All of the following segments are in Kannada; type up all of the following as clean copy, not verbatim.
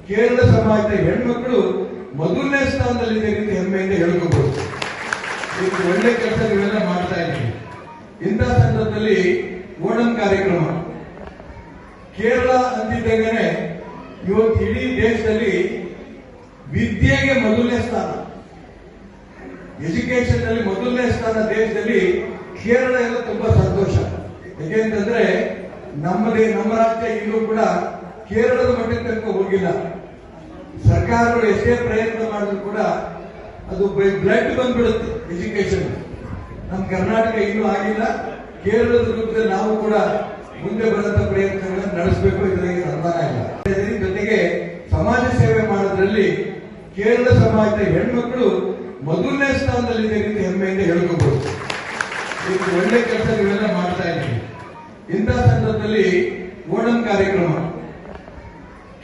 ಕೇರಳ ಸಮಾಜದ ಹೆಣ್ಮಕ್ಳು ಮೊದಲನೇ ಸ್ಥಾನದಲ್ಲಿದೆ ಅಂತ ಹೆಮ್ಮೆಯಿಂದ ಹೇಳ್ಕೋಬಹುದು. ಇದು ಒಳ್ಳೆ ಕೆಲಸ ನೀವೆಲ್ಲ ಮಾಡ್ತಾ ಇದ್ದೀವಿ. ಇಂಥ ಸಂದರ್ಭದಲ್ಲಿ ಓಣಂ ಕಾರ್ಯಕ್ರಮ ಕೇರಳ ಅಂತಿದ್ದಂಗೆ ಇವತ್ತು ಇಡೀ ದೇಶದಲ್ಲಿ ವಿದ್ಯೆಗೆ ಮೊದಲನೇ ಸ್ಥಾನ, ಎಜುಕೇಶನ್ ನಲ್ಲಿ ಮೊದಲನೇ ಸ್ಥಾನ ದೇಶದಲ್ಲಿ ಕೇರಳ ಎಲ್ಲ ತುಂಬಾ ಸಂತೋಷ. ಯಾಕೆಂತಂದ್ರೆ ನಮ್ಮ ರಾಜ್ಯ ಇನ್ನೂ ಕೂಡ ಕೇರಳದ ಮಟ್ಟಕ್ಕೆ ತನಕ ಹೋಗಿಲ್ಲ. ಸರ್ಕಾರಗಳು ಎಷ್ಟೇ ಪ್ರಯತ್ನ ಮಾಡಿದ್ರು ಕೂಡ ಅದು ಬ್ಲಡ್ ಬಂದ್ಬಿಡುತ್ತೆ ಎಜುಕೇಶನ್. ನಮ್ಮ ಕರ್ನಾಟಕ ಇನ್ನೂ ಆಗಿಲ್ಲ. ಕೇರಳದ ರೂಪದಲ್ಲಿ ನಾವು ಕೂಡ ಮುಂದೆ ಬರುವಂತ ಪ್ರಯತ್ನಗಳನ್ನು ನಡೆಸಬೇಕು. ಇದರಲ್ಲಿ ಅನುಮಾನ ಇಲ್ಲ. ಜೊತೆಗೆ ಸಮಾಜ ಸೇವೆ ಮಾಡೋದ್ರಲ್ಲಿ ಕೇರಳ ಸಮಾಜದ ಹೆಣ್ಮಕ್ಳು ಮೊದಲನೇ ಸ್ಥಾನದಲ್ಲಿದೆ ಅಂತ ಹೆಮ್ಮೆಯಿಂದ ಹೇಳ್ಕೋಬಹುದು. ಇದು ಒಳ್ಳೆ ಕೆಲಸ ನೀವೆಲ್ಲ ಮಾಡ್ತಾ ಇದ್ದೀವಿ. ಇಂಥ ಸಂದರ್ಭದಲ್ಲಿ ಓಣಂ ಕಾರ್ಯಕ್ರಮ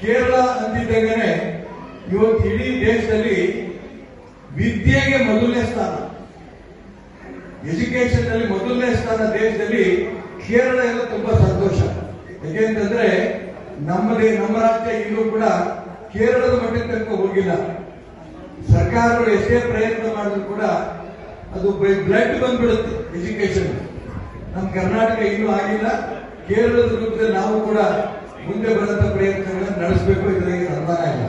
ಕೇರಳ ಅಂತಿದ್ದಂಗೆ ಇವತ್ತು ಇಡೀ ದೇಶದಲ್ಲಿ ವಿದ್ಯೆಗೆ ಮೊದಲನೇ ಸ್ಥಾನ, ಎಜುಕೇಶನ್ ನಲ್ಲಿ ಮೊದಲನೇ ಸ್ಥಾನ ದೇಶದಲ್ಲಿ ಕೇರಳ ಎಲ್ಲ ತುಂಬಾ ಸಂತೋಷ. ಯಾಕೆಂತಂದ್ರೆ ನಮ್ಮ ರಾಜ್ಯ ಇನ್ನೂ ಕೂಡ ಕೇರಳದ ಮಟ್ಟಕ್ಕೆ ತನಕ ಹೋಗಿಲ್ಲ. ಸರ್ಕಾರಗಳು ಎಷ್ಟೇ ಪ್ರಯತ್ನ ಮಾಡಿದ್ರು ಕೂಡ ಅದು ಬ್ಲಡ್ ಬಂದ್ಬಿಡುತ್ತೆ ಎಜುಕೇಶನ್. ನಮ್ಮ ಕರ್ನಾಟಕ ಇನ್ನೂ ಆಗಿಲ್ಲ. ಕೇರಳದ ರೂಪದಲ್ಲಿ ನಾವು ಕೂಡ ಮುಂದೆ ಬರುವಂತ ಪ್ರಯತ್ನಗಳನ್ನು ನಡೆಸಬೇಕು. ಇದರಲ್ಲಿ ಅನುಮಾನ ಇಲ್ಲ.